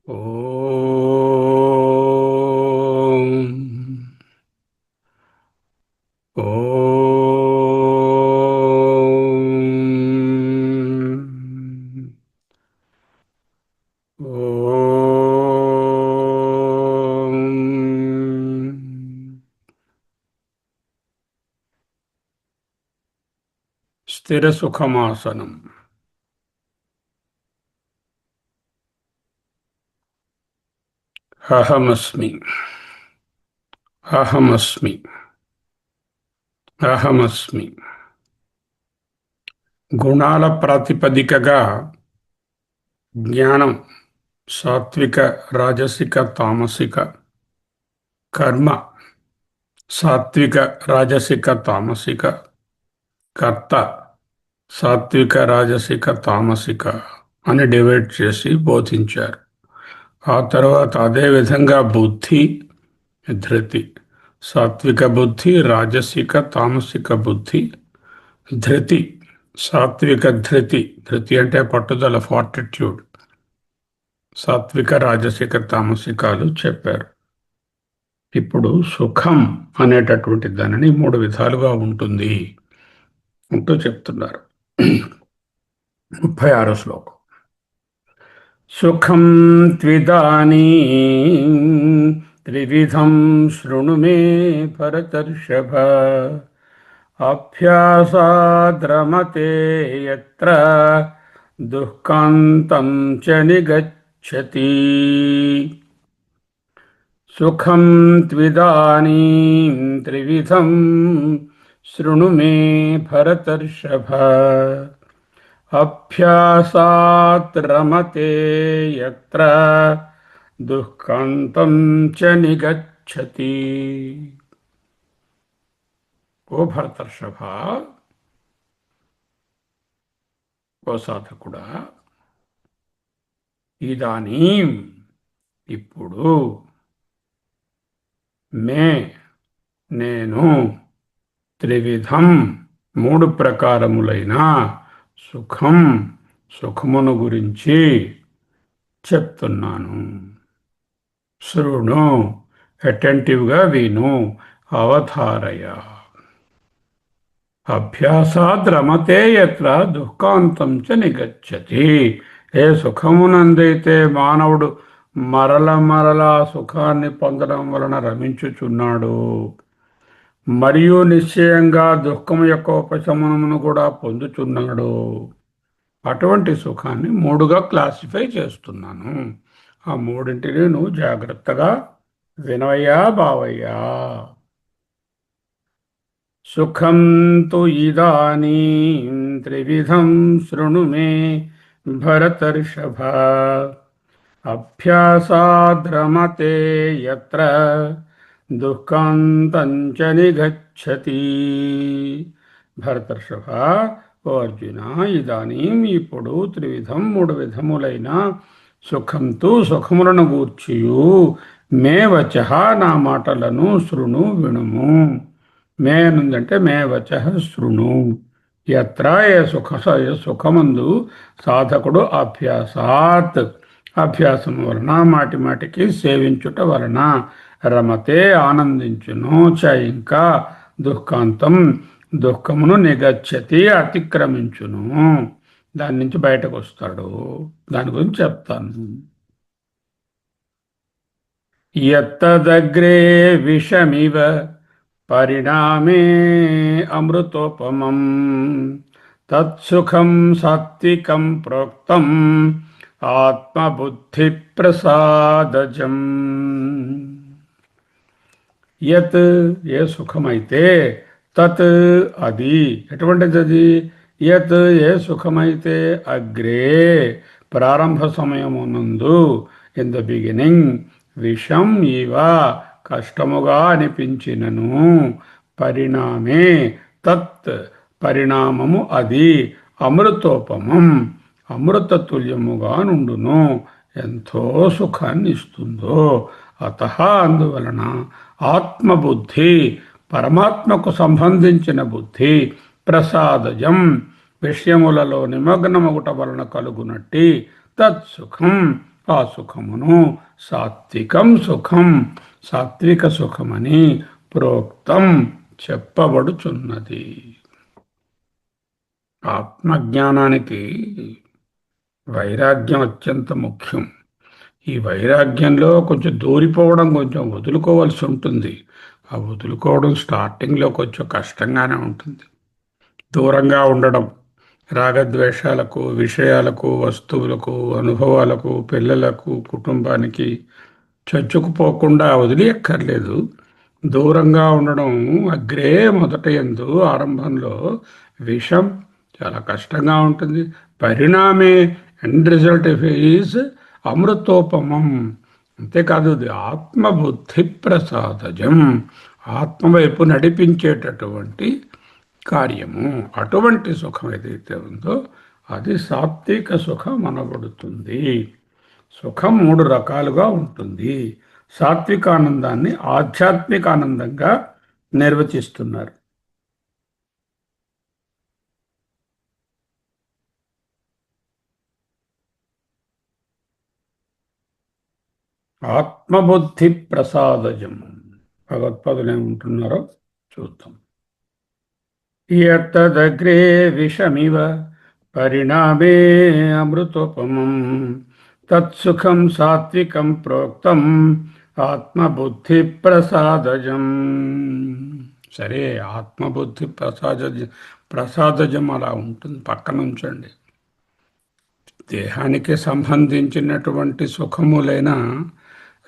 ఓం ఓం ఓం స్థిర సుఖమాసనం. అహమస్మి అహమస్మి అహమస్మి. గుణాల ప్రాతిపదికగా జ్ఞానం సాత్విక, రాజసిక, తామసిక, కర్మ సాత్విక, రాజసిక, తామసిక, కర్త సాత్విక, రాజసిక, తామసిక అని డివైడ్ చేసి బోధించారు. ఆ తర్వాత అదే విధంగా బుద్ధి, ధృతి, సాత్విక బుద్ధి, రాజసిక, తామసిక బుద్ధి, ధృతి, సాత్విక ధృతి, ధృతి అంటే పట్టుదల, ఫార్టిట్యూడ్, సాత్విక, రాజసిక, తామసికాలు చెప్పారు. ఇప్పుడు సుఖం అనేటటువంటి దానిని 3 విధాలుగా ఉంటుంది అంటూ చెప్తున్నారు. 36 శ్లోకం. సుఖం త్విదానీం త్రివిధం శృణు మే భరతర్షభ. అభ్యాసాద్రమతే యత్ర దుఃఖాంతం చ నిగచ్చతి. సుఖం త్విదానీం త్రివిధం శృణు మే భరతర్షభ. అభ్యాసాత్ రమతే యత్ర దుఃఖాంతం చ నిగచ్చతి. ఓ భరతర్షభ, ఓ సాధకుడా, ఇదానీం ఇప్పుడు, మే నేను, త్రివిధం 3 ప్రకారములైన సుఖం సుఖమును గురించి చెప్తున్నాను. శృణు అటెంటివ్గా విను, అవధారయ. అభ్యాసాద్ రమతే యత్ర దుఃఖాంతం చ నిగచ్చతి. ఏ సుఖమునందైతే మానవుడు మరల సుఖాన్ని పొందడం వలన రమించుచున్నాడు, మరియు నిశ్చయంగా దుఃఖం యొక్క ఉపశమనమును కూడా పొందుచున్నాడు, అటువంటి సుఖాన్ని 3గా క్లాసిఫై చేస్తున్నాను. ఆ 3టిని నువ్వు జాగ్రత్తగా వినవయ్యా బావయ్యా. సుఖం తు ఇదానీం త్రివిధం శృణు మే భరతర్షభ. అభ్యాసాద్రమతే యత్ర దుఃఖాంతం చ నిగచ్చతి. భరతర్షభ, ఓ అర్జున, ఇదానీం ఇప్పుడు, త్రివిధం 3 విధములైన సుఖంతో సుఖములను గూర్చియు, మే వచః నా మాటలను, శృణు వినుము. మే నుందంటే మే వచః శృణు. యత్ర ఏ సుఖమందు సాధకుడు అభ్యాసాత్ అభ్యాసము వలన, మాటి మాటికి సేవించుట వలన, రమతే ఆనందించును, చ ఇంకా, దుఃఖాంతం దుఃఖమును నిగచ్చతి అతిక్రమించును, దాని నుంచి బయటకు వస్తాడు. దాని గురించి చెప్తాను. యత్తదగ్రే విషమివ పరిణామే అమృతోపమం తత్సుఖం సాత్వికం ప్రోక్తం ఆత్మబుద్ధి ప్రసాదజం. యత్ ఏ సుఖమైతే, తత్ అది ఎటువంటిది అది, యత్ ఏ సుఖమైతే, అగ్రే ప్రారంభ సమయమునందు, ఇన్ ద బిగినింగ్, విషం ఇవ కష్టముగా అనిపించినను, పరిణామే తత్ పరిణామము అది, అమృతోపమం అమృతతుల్యముగా నుండును, ఎంతో సుఖాన్ని ఇస్తుందో. అతః అందువలన ఆత్మబుద్ధి పరమాత్మకు సంబంధించిన బుద్ధి, ప్రసాదజం విషయములలో నిమగ్నమగుట వలన కలుగునట్టి, తత్సుఖం ఆ సుఖమును సాత్వికం సుఖం, సాత్విక సుఖమని ప్రోక్తం చెప్పబడుచున్నది. ఆత్మజ్ఞానానికి వైరాగ్యం అత్యంత ముఖ్యం. ఈ వైరాగ్యంలో కొంచెం దూరిపోవడం, కొంచెం వదులుకోవాల్సి ఉంటుంది. ఆ వదులుకోవడం స్టార్టింగ్లో కొంచెం కష్టంగానే ఉంటుంది. దూరంగా ఉండడం, రాగద్వేషాలకు, విషయాలకు, వస్తువులకు, అనుభవాలకు, పిల్లలకు, కుటుంబానికి చొచ్చుకుపోకుండా వదిలేయక్కర్లేదు. దూరంగా ఉండడం అగ్రే మొదట యందు ఆరంభంలో విషం చాలా కష్టంగా ఉంటుంది. పరిణామే ఎండ్ రిజల్ట్ ఈజ్ అమృతోపమం. అంతేకాదు ఇది ఆత్మబుద్ధి ప్రసాదజం, ఆత్మవైపు నడిపించేటటువంటి కార్యము. అటువంటి సుఖం ఏదైతే ఉందో అది సాత్విక సుఖం అనబడుతుంది. సుఖం మూడు రకాలుగా ఉంటుంది. సాత్వికానందాన్ని ఆధ్యాత్మిక ఆనందంగా నిర్వచిస్తున్నారు. ఆత్మబుద్ధి ప్రసాదజం. భగవత్పాదులు ఏమంటున్నారో చూద్దాం. యత్తదగ్రే విషమివ పరిణామే అమృతోపమం తత్సుఖం సాత్వికం ప్రోక్తం ఆత్మబుద్ధి ప్రసాదజం. సరే, ఆత్మబుద్ధి ప్రసాదజం అలా ఉంటుంది, పక్కన ఉంచండి. దేహానికి సంబంధించినటువంటి సుఖములైన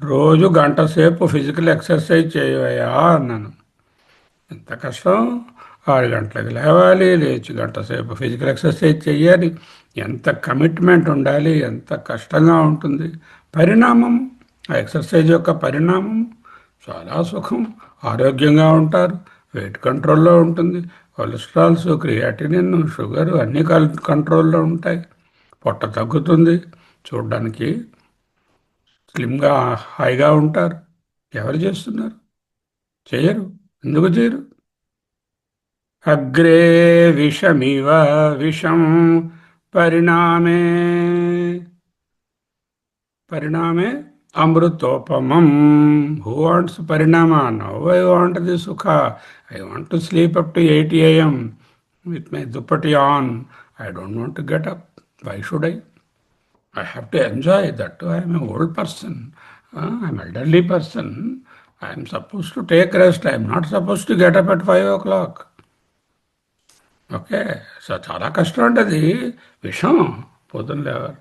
రోజు గంట సేపు ఫిజికల్ ఎక్సర్సైజ్ చేయవయా అన్నాను. ఎంత కష్టం! 6 గంటలకు లేవాలి, లేచి గంట సేపు ఫిజికల్ ఎక్సర్సైజ్ చేయాలి. ఎంత కమిట్మెంట్ ఉండాలి, ఎంత కష్టంగా ఉంటుంది. పరిణామం, ఆ ఎక్సర్సైజ్ యొక్క పరిణామం చాలా సుఖం. ఆరోగ్యంగా ఉంటారు, వెయిట్ కంట్రోల్లో ఉంటుంది, కొలెస్ట్రాల్స్, క్రియాటినిన్, షుగర్ అన్నీ కంట్రోల్లో ఉంటాయి. పొట్ట తగ్గుతుంది, చూడడానికి స్లిమ్గా హాయిగా ఉంటారు. ఎవరు చేస్తున్నారు? చేయరు. ఎందుకు చేయరు? అగ్రే విషమివ విషం పరిణామే పరిణామే అమృతోపమం. హూ వాంట్స్ పరిణామ? నో, ఐ వాంట్ ది సుఖ. I want to sleep up to 8 AM with my duppati on. I don't want to get up. Why should I? I have to enjoy that. I am an old person. I am an elderly person. I am supposed to take rest. I am not supposed to get up at 5 o'clock. Okay. So చాలా కష్టం ఉంటుంది. విషం పొద్దున్న లేవారు.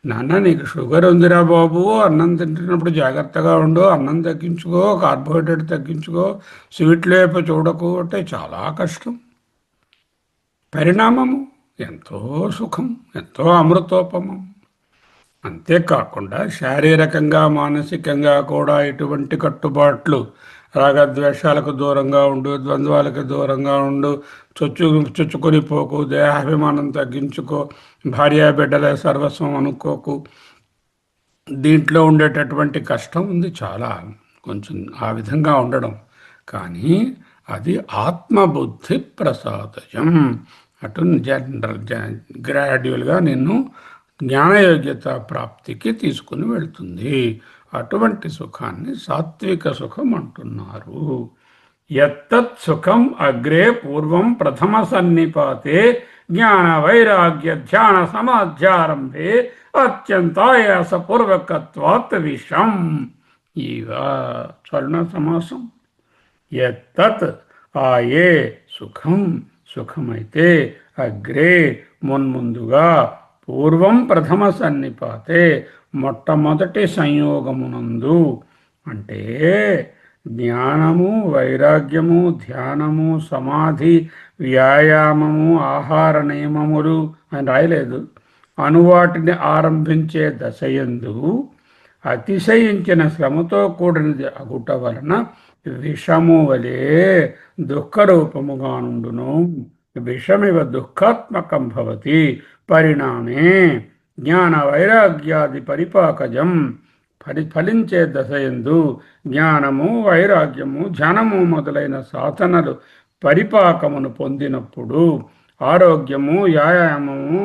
నాన్న నీకు sugar ఉందిరా బాబు, అన్నం తింటున్నప్పుడు జాగ్రత్తగా ఉండు, అన్నం తగ్గించుకో, కార్బోహైడ్రేట్ తగ్గించుకో, స్వీట్లు వైపు చూడకు అంటే చాలా కష్టం. పరిణామము ఎంతో సుఖం, ఎంతో అమృతోపమం. అంతేకాకుండా శారీరకంగా, మానసికంగా కూడా ఎటువంటి కట్టుబాట్లు, రాగద్వేషాలకు దూరంగా ఉండు, ద్వంద్వాలకు దూరంగా ఉండు, చొచ్చుకొని పోకు, దేహాభిమానం తగ్గించుకో, భార్యాబిడ్డల సర్వస్వం అనుకోకు. దీంట్లో ఉండేటటువంటి కష్టం ఉంది చాలా, కొంచెం ఆ విధంగా ఉండడం. కానీ అది ఆత్మబుద్ధి ప్రసాదయం. అటు గ్రాడ్యువల్గా నిన్ను జ్ఞానయోగ్యత ప్రాప్తికి తీసుకుని వెళ్తుంది. అటువంటి సుఖాన్ని సాత్విక సుఖం అంటున్నారు. యత్తత్ సుఖం అగ్రే పూర్వం ప్రథమ సన్నిపాతే జ్ఞాన వైరాగ్య ధ్యాన సమాధ్యారంభే అత్యంతాయాసపూర్వకత్వాత్ విషం. ఇవ స్వర్ణ సమాసం. యత్తత్ ఆ ఏ సుఖం, సుఖమైతే, అగ్రే మున్ముందుగా, పూర్వం ప్రథమ సన్నిపాతే మొట్టమొదటి సంయోగమునందు, అంటే జ్ఞానము, వైరాగ్యము, ధ్యానము, సమాధి, వ్యాయామము, ఆహార నియమములు అని రాయలేదు, అనువాటిని ఆరంభించే దశయందు అతిశయించిన శ్రమతో కూడినది అగుట వలన విషము వలె దుఃఖరూపముగా నుండును. విషమివ దుఃఖాత్మకం భవతి పరిణామే జ్ఞాన వైరాగ్యాది పరిపాకజం. ఫలించే దశయందు జ్ఞానము, వైరాగ్యము, ధ్యానము మొదలైన సాధనలు పరిపాకమును పొందినప్పుడు ఆరోగ్యము, వ్యాయామము,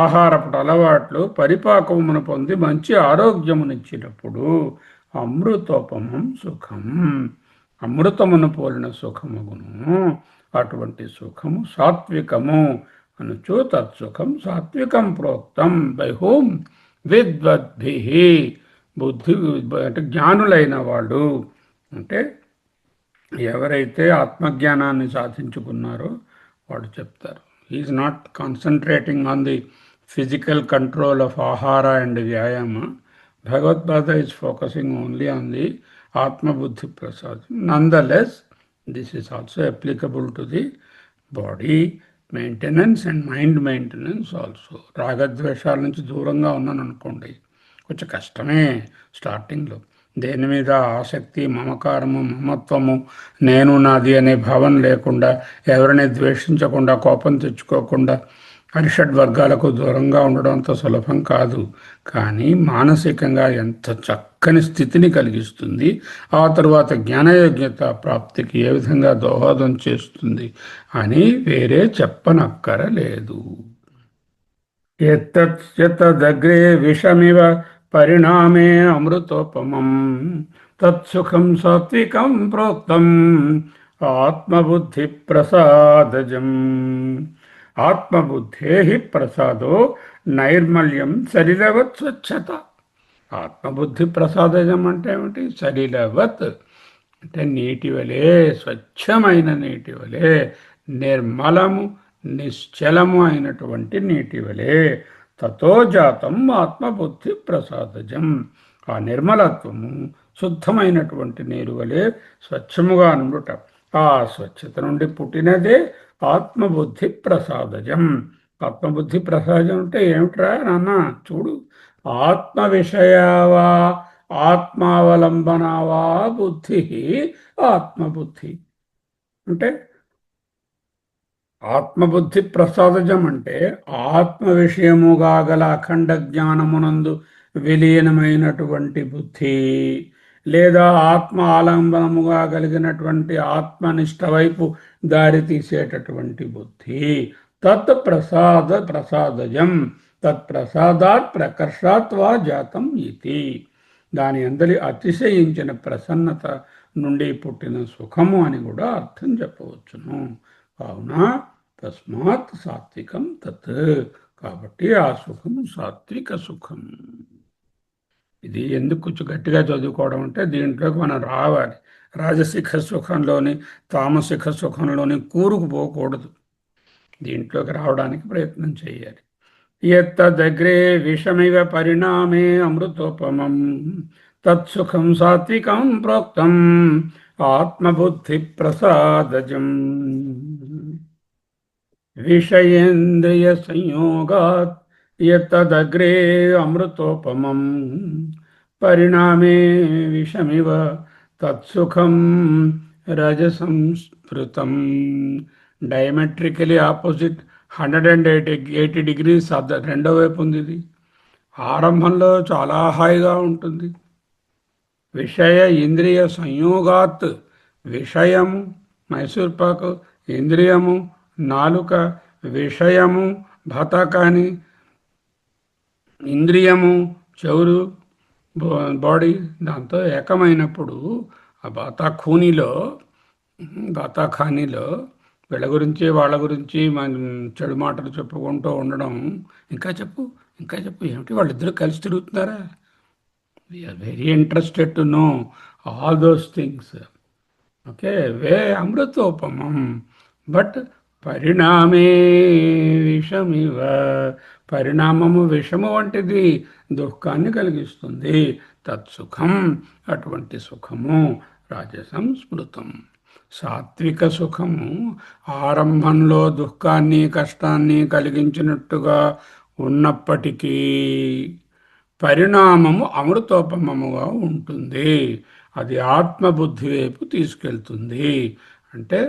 ఆహారపు అలవాట్లు పరిపాకమును పొంది మంచి ఆరోగ్యమునిచ్చినప్పుడు అమృతోపమం సుఖం, అమృతమును పోలిన సుఖముగును. అటువంటి సుఖము సాత్వికము అనుచు తత్సుఖం సాత్వికం ప్రోక్తం బై హోమ్, విద్వద్భి, బుద్ధి అంటే జ్ఞానులైన వాళ్ళు, అంటే ఎవరైతే ఆత్మజ్ఞానాన్ని సాధించుకున్నారో వాడు చెప్తారు. Is not concentrating on the physical control of ఆహార అండ్ వ్యాయామ. Bhagavadpada is focusing only on the ఆత్మబుద్ధి ప్రసాదం. None the less this is also applicable to the body maintenance and mind maintenance also. రాగద్వేషాల నుంచి దూరంగా ఉన్నాను అనుకోండి, కొంచెం కష్టమే స్టార్టింగ్లో. దేని మీద ఆసక్తి, మమకారము, మమత్వము, నేను నాది అనే భావన లేకుండా, ఎవరిని ద్వేషించకుండా, కోపం తెచ్చుకోకుండా, అరిషడ్ వర్గాలకు దూరంగా ఉండడం అంత సులభం కాదు. కానీ మానసికంగా ఎంత చక్కని స్థితిని కలిగిస్తుంది, ఆ తరువాత జ్ఞానయోగ్యత ప్రాప్తికి ఏ విధంగా దోహదం చేస్తుంది అని వేరే చెప్పనక్కరలేదు. ఎత్తదగ్రే విషమివ పరిణామే అమృతోపమం తత్సుఖం సాత్వికం ప్రోక్తం ఆత్మబుద్ధి ప్రసాదజం. ఆత్మబుద్ధే ప్రసాదో నైర్మల్యం శరీరవత్ స్వచ్ఛత. ఆత్మబుద్ధి ప్రసాదజం అంటే ఏమిటి? శరీరవత్ అంటే నీటి వలె, స్వచ్ఛమైన నీటి వలె, నిర్మలము నిశ్చలము అయినటువంటి నీటి వలె. తతో జాతం ఆత్మబుద్ధి ప్రసాదజం. ఆ నిర్మలత్వము శుద్ధమైనటువంటి నీరు వలె స్వచ్ఛముగా నుండుట, ఆ స్వచ్ఛత నుండి పుట్టినదే ఆత్మబుద్ధి ప్రసాదజం. ఆత్మబుద్ధి ప్రసాదం అంటే ఏమిట్రా నాన్న? చూడు, ఆత్మ విషయవా ఆత్మావలంబనవా బుద్ధి ఆత్మబుద్ధి. అంటే ఆత్మబుద్ధి ప్రసాదజం అంటే ఆత్మ విషయముగా గల అఖండ జ్ఞానమునందు విలీనమైనటువంటి బుద్ధి, లేదా ఆత్మ ఆలంబనముగా కలిగినటువంటి ఆత్మనిష్ట వైపు దారి తీసేటటువంటి బుద్ధి. ప్రసాదజం తత్ప్రసాదాత్ ప్రకర్షాత్ వా జాతం ఇది. దాని అందరి అతిశయించిన ప్రసన్నత నుండి పుట్టిన సుఖము అని కూడా అర్థం చెప్పవచ్చును. కావున తస్మాత్ సాత్వికం తత్. కాబట్టి ఆ సుఖము సాత్విక సుఖం. ఇది ఎందుకు కొంచెం గట్టిగా చదువుకోవడం అంటే దీంట్లోకి మనం రావాలి. రాజసిక సుఖంలోని, తామసిక సుఖంలోని కూరుకుపోకూడదు. దీంట్లోకి రావడానికి ప్రయత్నం చేయాలి. ఎత్తదగ్రే విషమివ పరిణామే అమృతోపమం తత్సుఖం సాత్వికం ప్రోక్తం ఆత్మబుద్ధి ప్రసాదజం. విషయేంద్రియ సంయోగాత్ యత్తదగ్రే అమృతోపమం పరిణామే విషమివ తత్సుఖం రజసంస్మృతం. డయామెట్రికలీ ఆపోజిట్ 180 degrees రెండో వైపు ఉంది. ఇది ఆరంభంలో చాలా హాయిగా ఉంటుంది. విషయ ఇంద్రియ సంయోగాత్, విషయము మైసూర్పాకు, ఇంద్రియము నాలుక, విషయము భతకాని, ఇంద్రియము చెవులు, బాడీ దాంతో ఏకమైనప్పుడు ఆ బాతాఖానీలో వీళ్ళ గురించి వాళ్ళ గురించి మన చెడు మాటలు చెప్పుకుంటూ ఉండడం. ఇంకా చెప్పు ఏమిటి వాళ్ళిద్దరూ కలిసి తిరుగుతున్నారా? We are very interested to know all those things. Okay, వే అమృతోపమం బట్ పరిణామే విషమివ. పరిణామము విషము వంటిది, దుఃఖాన్ని కలిగిస్తుంది. తత్సుఖం అటువంటి సుఖము రాజసం స్మృతం. సాత్విక సుఖము ఆరంభంలో దుఃఖాన్ని కష్టాన్ని కలిగించినట్టుగా ఉన్నప్పటికీ పరిణామము అమృతోపమముగా ఉంటుంది. అది ఆత్మబుద్ధి వైపు తీసుకెళ్తుంది. అంటే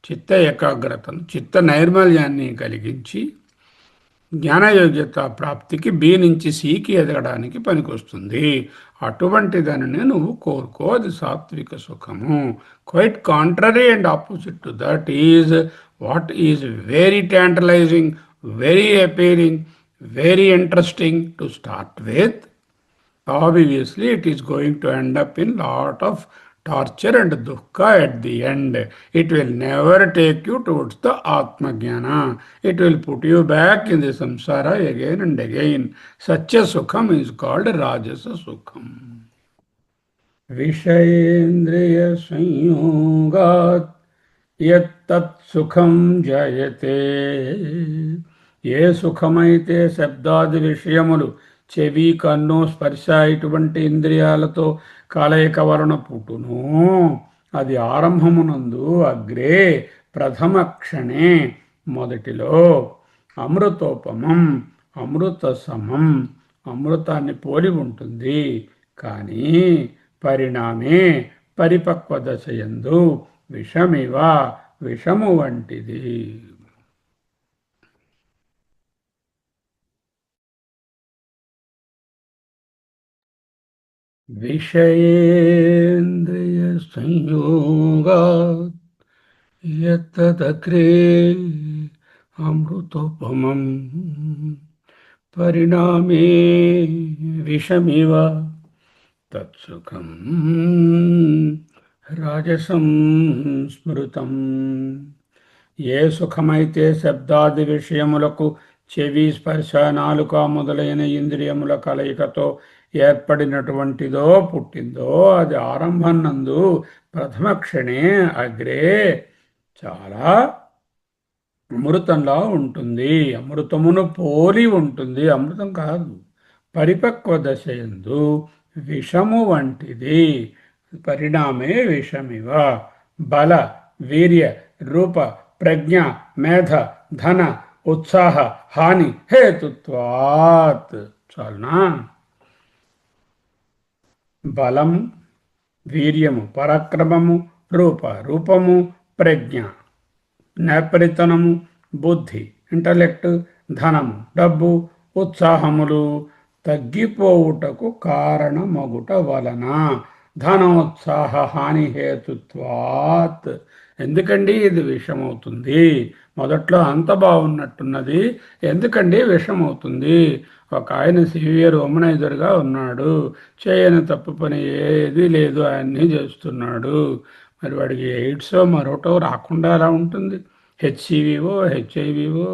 చిత్త ఏకాగ్రతను, చిత్త నైర్మల్యాన్ని కలిగించి జ్ఞానయోగ్యత ప్రాప్తికి బి నుంచి సికి ఎదగడానికి పనికొస్తుంది. అటువంటి దానిని నువ్వు కోరుకో, అది సాత్విక సుఖము. Quite contrary and opposite to that is what is very tantalising, very appealing, very interesting to start with. Obviously, it is going to end up in lot of torture and dukkha at the end. It will never take you towards the Atma Jnana. It will put you back in the samsara again and again. Such a sukham is called Rajasa Sukham. విషయేంద్రియ సంయోగాత్ యత్తత్ సుఖం జయతే. ఏ సుఖమైతే శబ్దాది విషయములు చెవి కన్ను స్పర్శ ఇటువంటి ఇంద్రియాలతో కలయిక వలన పుట్టును, అది ఆరంభమునందు అగ్రే ప్రథమ క్షణే మొదటిలో అమృతోపమం అమృత సమం అమృతాన్ని పోలి ఉంటుంది. కానీ పరిణామే పరిపక్వ దశయందు విషమివ విషము వంటిది. విషయేంద్రియ సంయోగాత్ యత్తదగ్రే అమృతోపమం పరిణామే విషమివ తత్సుఖం రాజసం స్మృతం. ఏ సుఖమైతే శబ్దాది విషయములకు చెవి స్పర్శ నాలుక మొదలైన ఇంద్రియముల కలయికతో ఏర్పడినటువంటిదో పుట్టిందో అది ఆరంభం నందు ప్రథమ క్షణే అగ్రే చాలా అమృతంలా ఉంటుంది, అమృతమును పోలి ఉంటుంది. అమృతం కాదు, పరిపక్వ దశయందు విషము వంటిది. పరిణామే విషమివ బల వీర్య రూప ప్రజ్ఞ మేధ ధన ఉత్సాహ హాని హేతుత్వాత్. చాలునా? బలము వీర్యము పరాక్రమము రూపము ప్రజ్ఞ నేపరితనము బుద్ధి ఇంటలెక్ట్ ధనము డబ్బు ఉత్సాహములు తగ్గిపోవుటకు కారణమగుట వలన ధనోత్సాహ హాని హేతుత్వాత్. ఎందుకండి ఇది విషమవుతుంది? మొదట్లో అంత బాగున్నట్టున్నది, ఎందుకండి విషమవుతుంది? ఒక ఆయన సివియర్ ఉమనైజర్గా ఉన్నాడు, చేయని తప్పు పని ఏది లేదు, అన్నీ చేస్తున్నాడు. మరి వాడికి ఎయిడ్స్ మరొకటో రాకుండా ఎలా ఉంటుంది? హెచ్సివివో హెచ్ఐవివో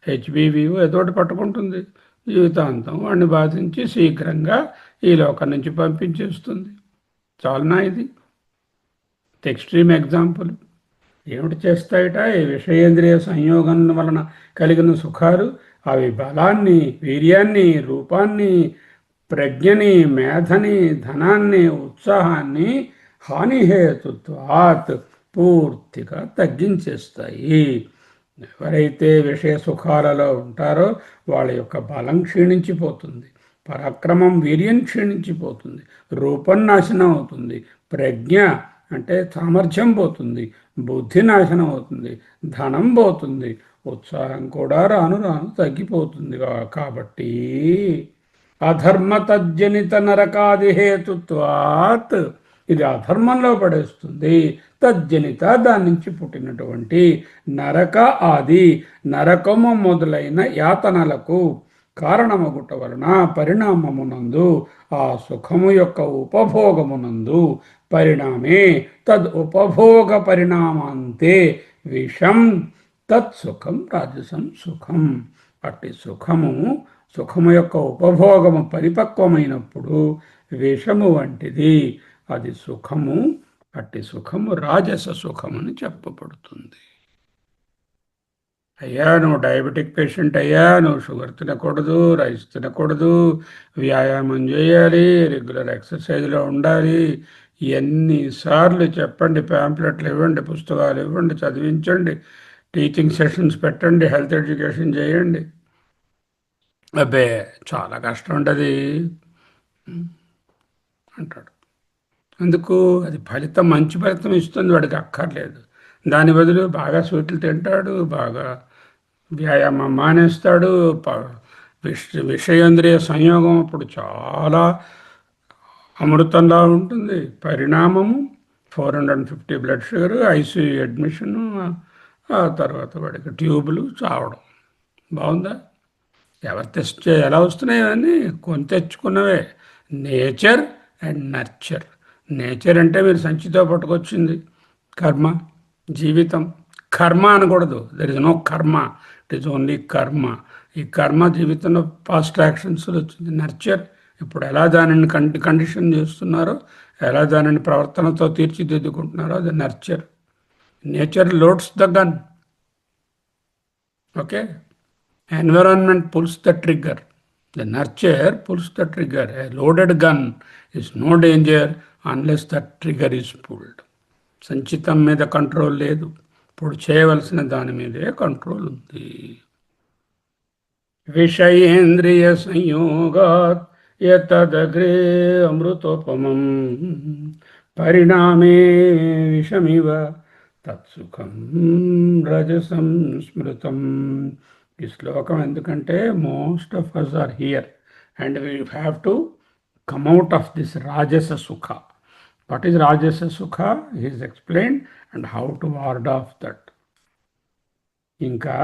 హెచ్బివివో ఏదోటి పట్టుకుంటుంది. జీవితాంతం వాడిని బాధించి శీఘ్రంగా ఈ లోకం నుంచి పంపించేస్తుంది. చాలునా? ఇది ఎక్స్ట్రీమ్ ఎగ్జాంపుల్. ఏమిటి చేస్తాయిట ఈ విషయేంద్రియ సంయోగం వలన కలిగిన సుఖాలు? అవి బలాన్ని వీర్యాన్ని రూపాన్ని ప్రజ్ఞని మేధని ధనాన్ని ఉత్సాహాన్ని హానిహేతుత్వాత్ పూర్తిగా తగ్గించేస్తాయి. ఎవరైతే విషయ సుఖాలలో ఉంటారో వాళ్ళ యొక్క బలం క్షీణించిపోతుంది, పరాక్రమం వీర్యం క్షీణించిపోతుంది, రూపం నాశనం అవుతుంది, ప్రజ్ఞ అంటే సామర్థ్యం పోతుంది, బుద్ధి నాశనం అవుతుంది, ధనం పోతుంది, ఉత్సాహం కూడా రాను రాను తగ్గిపోతుంది. కాబట్టి అధర్మ తజ్జనిత నరకాది హేతుత్వాత్ ఇది అధర్మంలో పడేస్తుంది. తజ్జనిత దాని నుంచి పుట్టినటువంటి నరక ఆది నరకము మొదలైన యాతనలకు కారణమగుట వలన పరిణామమునందు ఆ సుఖము యొక్క ఉపభోగమునందు పరిణామే తద్ ఉపభోగ పరిణామాంతే విషం తత్సుఖం రాజసం సుఖం. అట్టి సుఖము యొక్క ఉపభోగము పరిపక్వమైనప్పుడు విషము వంటిది. అది సుఖము, అట్టి సుఖము రాజస సుఖమని చెప్పబడుతుంది. అయ్యా నువ్వు డయాబెటిక్ పేషెంట్ అయ్యా, నువ్వు షుగర్ తినకూడదు, రైస్ తినకూడదు, వ్యాయామం చేయాలి, రెగ్యులర్ ఎక్సర్సైజ్లో ఉండాలి, ఎన్నిసార్లు చెప్పండి, ప్యాంప్లెట్లు ఇవ్వండి, పుస్తకాలు ఇవ్వండి, చదివించండి, టీచింగ్ సెషన్స్ పెట్టండి, హెల్త్ ఎడ్యుకేషన్ చేయండి. అబ్బే చాలా కష్టం ఉండదు అంటాడు. అందుకు అది ఫలితం మంచి ఫలితం ఇస్తుంది, వాడికి అక్కర్లేదు. దాని బదులు బాగా స్వీట్లు తింటాడు, బాగా వ్యాయామం మానేస్తాడు. విషయేంద్రియ సంయోగం అప్పుడు చాలా అమృతంలా ఉంటుంది. పరిణామము 450 బ్లడ్ షుగర్, ఐసీయూ అడ్మిషను, ఆ తర్వాత వాడికి ట్యూబులు చావడం. బాగుందా? ఎవరు తెస్తే ఎలా వస్తున్నాయి అవన్నీ కొని తెచ్చుకున్నవే. Nature and nurture. నేచర్ అంటే మీరు సంచితో పట్టుకొచ్చింది కర్మ, జీవితం. కర్మ అనకూడదు, there is no karma, it is only karma. ఈ కర్మ జీవితంలో పాస్ట్ యాక్షన్స్ వచ్చింది. నర్చర్ ఇప్పుడు ఎలా దానిని కండిషన్ చేస్తున్నారో, ఎలా దానిని ప్రవర్తనతో తీర్చిదిద్దుకుంటున్నారో అది nurture. Nature loads the gun. Okay, environment pulls the trigger. The nurture pulls the trigger. A loaded gun is no danger unless the trigger is pulled. సంచితం మీద కంట్రోల్ లేదు, ఇప్పుడు చేయవలసిన దాని మీదే కంట్రోల్ ఉంది. విషయేంద్రియ సంయోగాత్ యతదగ్రే అమృతోపమం పరిణామే విషమివ తత్సుఖం రజసం స్మృతం. ఈ శ్లోకం ఎందుకంటే most of us are here and we have to come out of this రాజస సుఖ. వాట్ ఈజ్ రాజస సుఖ is explained and how to ward off that. ఇంకా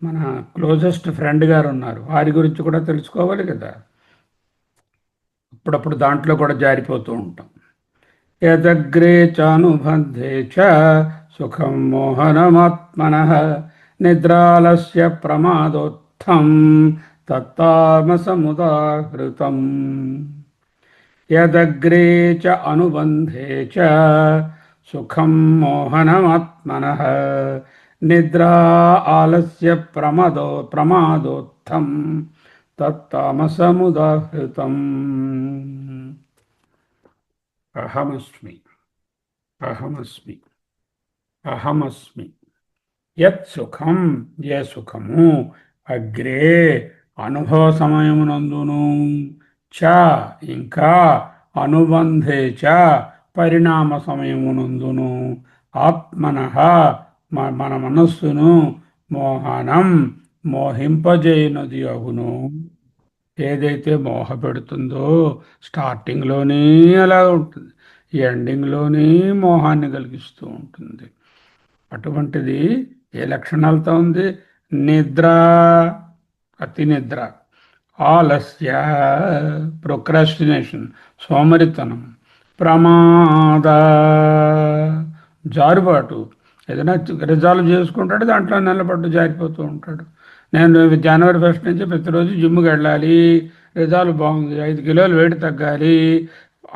మన క్లోజెస్ట్ ఫ్రెండ్ గారు ఉన్నారు, వారి గురించి కూడా తెలుసుకోవాలి కదా. అప్పుడప్పుడు దాంట్లో కూడా జారిపోతూ ఉంటాం. యదగ్రే చానుబంధే చ సుఖం మోహనమాత్మనః నిద్రాలస్య ప్రమాదోత్థం తత్తామసముదాహృతం. యదగ్రే చ అనుబంధే చ సుఖం మోహనమాత్మనః నిద్రా ఆలస్య ప్రమాదోత్థం తత్తామసముదాహృతం. అహమస్మి, అహమస్మి, అహమస్మి. యత్ సుఖం, ఏ సుఖము, అగ్రే అనుభవ సమయమునందును, చ ఇంకా, అనుబంధే చ పరిణామ సమయమునందును, ఆత్మనః మన మనస్సును, మోహనం మోహింపజేయునది అగును. ఏదైతే మోహ పెడుతుందో స్టార్టింగ్లోనే అలా ఉంటుంది, ఎండింగ్లోనే మోహాన్ని కలిగిస్తూ ఉంటుంది. అటువంటిది ఏ లక్షణాలతో ఉంది? నిద్ర, అతి నిద్ర, ఆలస్య ప్రొక్రాస్టినేషన్ సోమరితనం, ప్రమాద జారుబాటు, ఏదైనా రిజాల్వ్ చేసుకుంటాడు దాంట్లో నిలబడ్డు జారిపోతూ ఉంటాడు. నేను జనవరి 1 నుంచి ప్రతిరోజు జిమ్కి వెళ్ళాలి, రిజాల్వ్ బాగుంది, 5 కిలోలు వెయిట్ తగ్గాలి,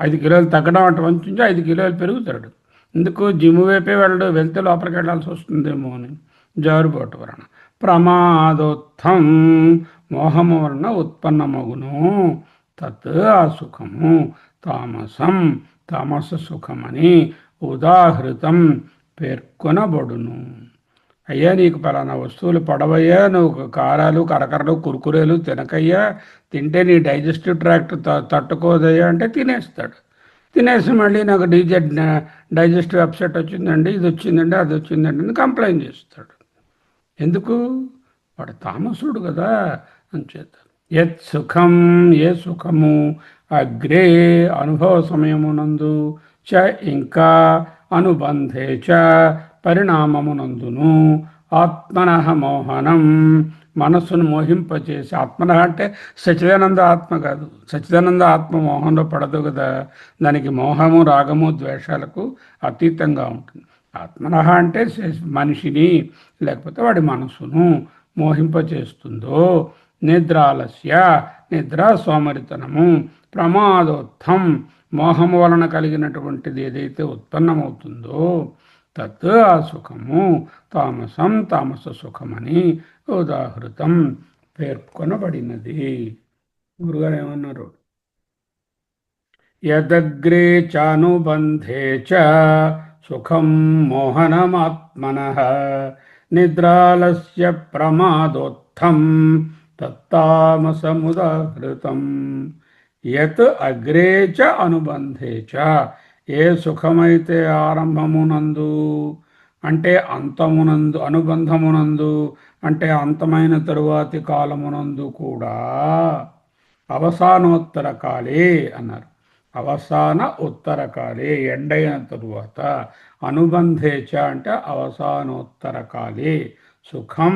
5 కిలోలు తగ్గడం అంటే మంచి 5 కిలోలు పెరుగుతాడు. ఎందుకు? జిమ్ వైపే వెళ్ళడు, వెళ్తే లోపలికి వెళ్ళాల్సి వస్తుందేమో అని జారుబాటు వలన. ప్రమాదోత్థం మోహము వలన ఉత్పన్నమగును. తత్ ఆ సుఖము తామసం తామస సుఖమని ఉదాహృతం పేర్కొనబడును. అయ్యా నీకు పలానా వస్తువులు పడవయ్యా, నువ్వు కారాలు కరకరలు కురుకురేలు తినకయ్యా, తింటే నీ డైజెస్టివ్ ట్రాక్ట్ తట్టుకోదయ్యా అంటే తినేస్తాడు. తినేసి మళ్ళీ నాకు డైజెస్టివ్ అప్సెట్ వచ్చిందండి, ఇది వచ్చిందండి, అది వచ్చిందండి అని కంప్లైంట్ చేస్తాడు. ఎందుకు? వాడు తామసుడు కదా అంచేత. యత్ సుఖం, ఏ సుఖము, అగ్రే అనుభవ సమయమునందు, చ ఇంకా, అనుబంధే చ పరిణామమునందును, ఆత్మనః మోహనం మనస్సును మోహింపచేసి. ఆత్మన అంటే సచిదానంద ఆత్మ కాదు, సచిదానంద ఆత్మ మోహంలో పడదు కదా, దానికి మోహము రాగము ద్వేషాలకు అతీతంగా ఉంటుంది. ఆత్మన అంటే మనిషిని లేకపోతే వాడి మనస్సును మోహింపచేస్తుందో. నిద్రాలస్య నిద్ర సోమరితనము, ప్రమాదోత్థం మోహము వలన కలిగినటువంటిది ఏదైతే ఉత్పన్నమవుతుందో, తత్ ఆ సుఖము తామసం తామస సుఖమని ఉదాహృతం పేర్కొనబడినది. గురుగారు ఏమన్నారు? యదగ్రే చానుబంధే చ సుఖం మోహనమాత్మనః నిద్రాలస్య ప్రమాదోత్థం తత్తామసముదాహృతం. యత్ అగ్రే చ అనుబంధే చ, ఏ సుఖమైతే ఆరంభమునందు అంటే అంతమునందు, అనుబంధమునందు అంటే అంతమైన తరువాతి కాలమునందు కూడా, అవసానోత్తర కాలే అన్నారు. అవసాన ఉత్తర కాలే ఎండైన తరువాత, అనుబంధేచ అంటే అవసానోత్తర కాలే సుఖం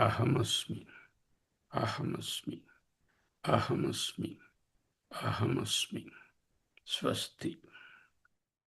అహమస్మి, అహమస్మి, అహమస్మి, అహమస్మి. స్వస్తి.